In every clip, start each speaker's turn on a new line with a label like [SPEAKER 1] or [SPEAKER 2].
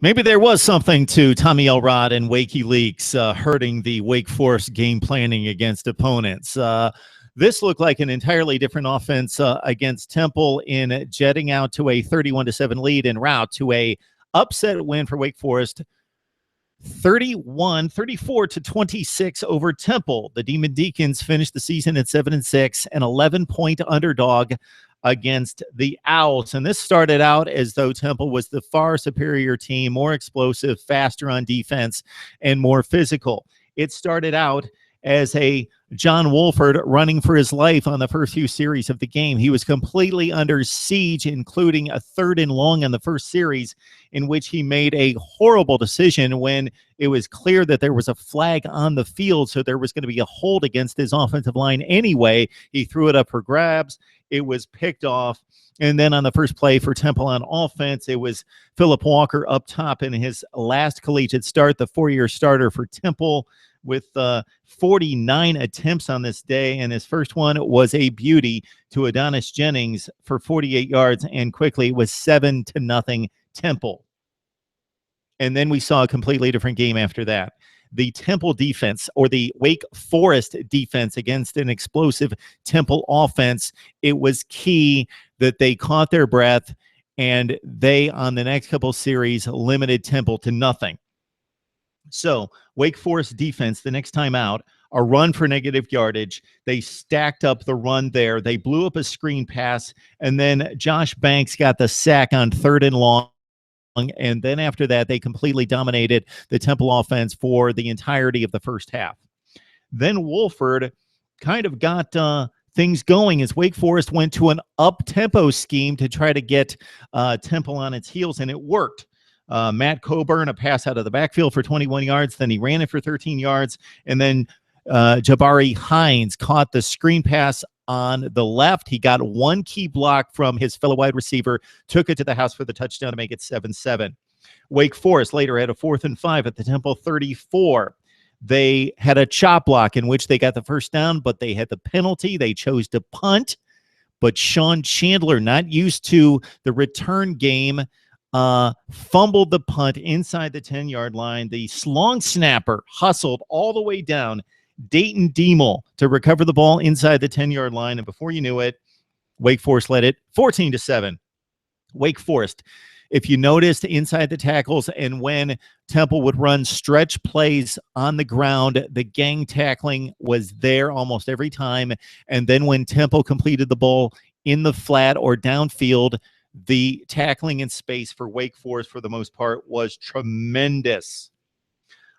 [SPEAKER 1] Maybe there was something to Tommy Elrod and WikiLeaks hurting the Wake Forest game planning against opponents. This looked like an entirely different offense against Temple in jetting out to a 31-7 lead en route to a upset win for Wake Forest, 34-26 over Temple. The Demon Deacons finished the season at 7-6, an 11-point underdog against the Owls. And this started out as though Temple was the far superior team, more explosive, faster on defense, and more physical. It started out as a John Wolford running for his life on the first few series of the game. He was completely under siege, including a 3rd and long in the first series, in which he made a horrible decision when it was clear that there was a flag on the field, so there was going to be a hold against his offensive line anyway. He threw it up for grabs. It was picked off. And then on the first play for Temple on offense, it was Phillip Walker up top in his last collegiate start, the 4-year starter for Temple, with 49 attempts on this day, and his first one was a beauty to Adonis Jennings for 48 yards, and quickly it was 7-0 Temple. And then we saw a completely different game after that. The Temple defense, or the Wake Forest defense, against an explosive Temple offense, it was key that they caught their breath, and they, on the next couple series, limited Temple to nothing. So Wake Forest defense, the next time out, a run for negative yardage. They stacked up the run there. They blew up a screen pass, and then Josh Banks got the sack on 3rd and long. And then after that, they completely dominated the Temple offense for the entirety of the first half. Then Wolford kind of got things going as Wake Forest went to an up-tempo scheme to try to get Temple on its heels, and it worked. Matt Coburn, a pass out of the backfield for 21 yards. Then he ran it for 13 yards. And then Jabari Hines caught the screen pass on the left. He got one key block from his fellow wide receiver, took it to the house for the touchdown to make it 7-7. Wake Forest later had a 4th and 5 at the Temple 34. They had a chop block in which they got the first down, but they had the penalty. They chose to punt. But Sean Chandler, not used to the return game, fumbled the punt inside the 10-yard line. The long snapper hustled all the way down Dayton Demel to recover the ball inside the 10-yard line. And before you knew it, Wake Forest led it 14-7. Wake Forest, if you noticed inside the tackles and when Temple would run stretch plays on the ground, the gang tackling was there almost every time. And then when Temple completed the ball in the flat or downfield, the tackling in space for Wake Forest, for the most part, was tremendous.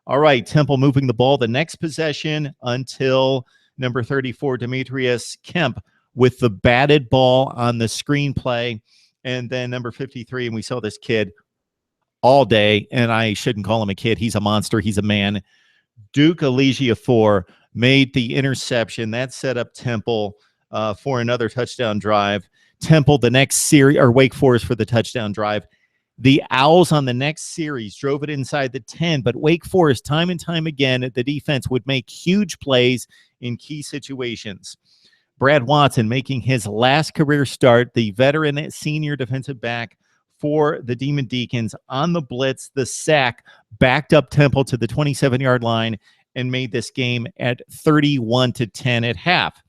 [SPEAKER 1] All right, Temple moving the ball the next possession until number 34, Demetrius Kemp, with the batted ball on the screenplay. And then number 53, and we saw this kid all day, and I shouldn't call him a kid. He's a monster. He's a man. Duke Elijiofor made the interception. That set up Temple for another touchdown drive. Temple the next series, or Wake Forest for the touchdown drive. The Owls on the next series drove it inside the 10, but Wake Forest, time and time again, the defense would make huge plays in key situations. Brad Watson making his last career start, the veteran senior defensive back for the Demon Deacons, on the blitz, the sack, backed up Temple to the 27-yard line and made this game at 31-10 at half.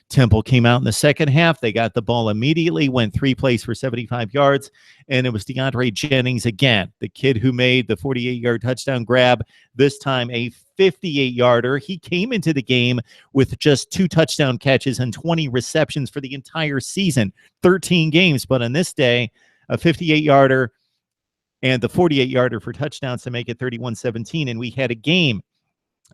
[SPEAKER 1] Temple came out in the second half. They got the ball immediately, went 3 plays for 75 yards, and it was DeAndre Jennings again, the kid who made the 48-yard touchdown grab, this time a 58-yarder. He came into the game with just 2 touchdown catches and 20 receptions for the entire season, 13 games, but on this day, a 58-yarder and the 48-yarder for touchdowns to make it 31-17, and we had a game.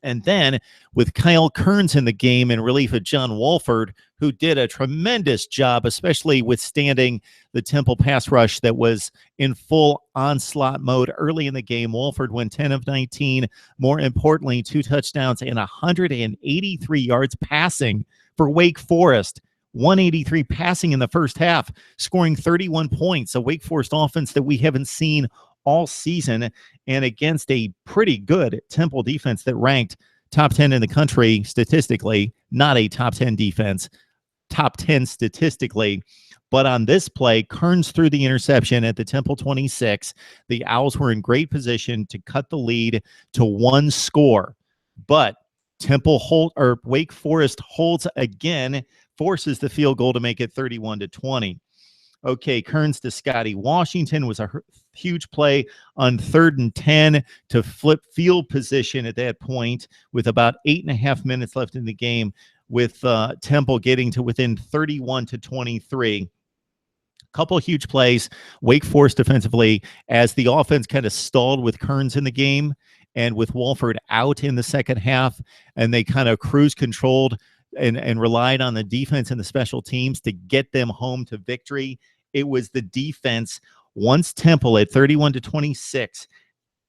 [SPEAKER 1] And then with Kyle Kearns in the game in relief of John Wolford, who did a tremendous job, especially withstanding the Temple pass rush that was in full onslaught mode early in the game. Wolford went 10 of 19. More importantly, 2 touchdowns and 183 yards passing for Wake Forest. 183 passing in the first half, scoring 31 points. A Wake Forest offense that we haven't seen all season, and against a pretty good Temple defense that ranked top 10 in the country statistically, not a top 10 defense, top 10 statistically. But on this play, Kearns threw the interception at the Temple 26. The Owls were in great position to cut the lead to 1 score. But Wake Forest holds again, forces the field goal to make it 31-20. Okay, Kearns to Scotty Washington was a huge play on 3rd and 10 to flip field position at that point with about 8.5 minutes left in the game, with Temple getting to within 31-23. Couple of huge plays. Wake Forest defensively, as the offense kind of stalled with Kearns in the game and with Walford out in the second half, and they kind of cruise controlled and relied on the defense and the special teams to get them home to victory. It was the defense, once Temple at 31-26,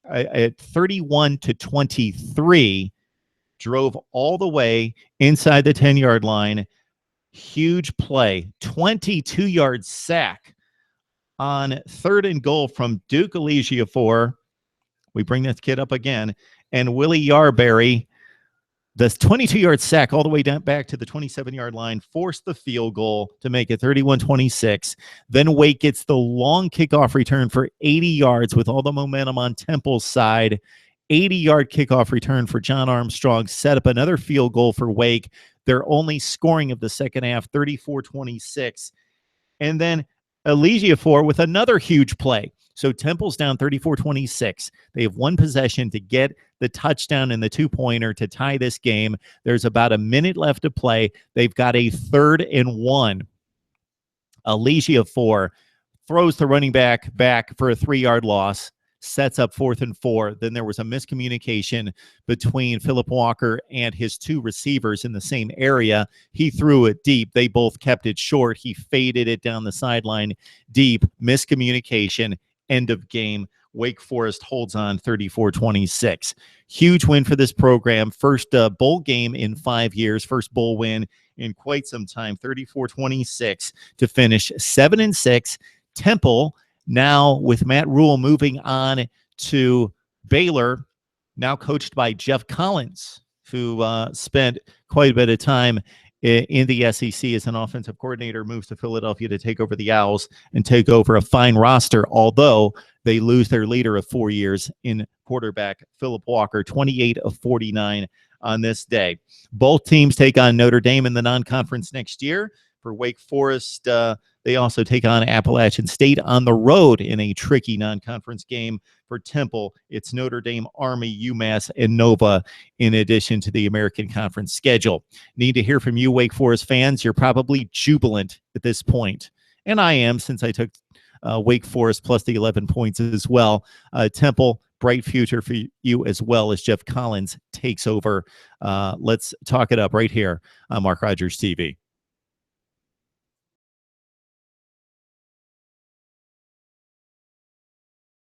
[SPEAKER 1] at 31-23, drove all the way inside the 10-yard line. Huge play, 22-yard sack on 3rd and goal from Duke Ejiofor. We bring this kid up again. And Willie Yarberry, the 22-yard sack all the way down back to the 27-yard line, forced the field goal to make it 31-26. Then Wake gets the long kickoff return for 80 yards with all the momentum on Temple's side. 80-yard kickoff return for John Armstrong set up another field goal for Wake. Their only scoring of the second half, 34-26. And then Ejiofor with another huge play. So Temple's down 34-26. They have one possession to get the touchdown and the 2-pointer to tie this game. There's about a minute left to play. They've got a 3rd and 1. Ejiofor throws the running back for a 3-yard loss, sets up 4th and 4. Then there was a miscommunication between Philip Walker and his 2 receivers in the same area. He threw it deep. They both kept it short. He faded it down the sideline deep. Miscommunication. End of game. Wake Forest holds on 34-26. Huge win for this program. First bowl game in 5 years. First bowl win in quite some time. 34-26 to finish 7-6. Temple, now with Matt Rule moving on to Baylor, now coached by Jeff Collins, who spent quite a bit of time in the SEC as an offensive coordinator, moves to Philadelphia to take over the Owls and take over a fine roster, although they lose their leader of 4 years in quarterback Philip Walker, 28 of 49 on this day. Both teams take on Notre Dame in the non-conference next year. For Wake Forest, they also take on Appalachian State on the road in a tricky non-conference game. For Temple, it's Notre Dame, Army, UMass, and Nova, in addition to the American Conference schedule. Need to hear from you, Wake Forest fans. You're probably jubilant at this point, and I am, since I took Wake Forest plus the 11 points as well. Temple, bright future for you as well as Jeff Collins takes over. Let's talk it up right here on Mark Rogers TV.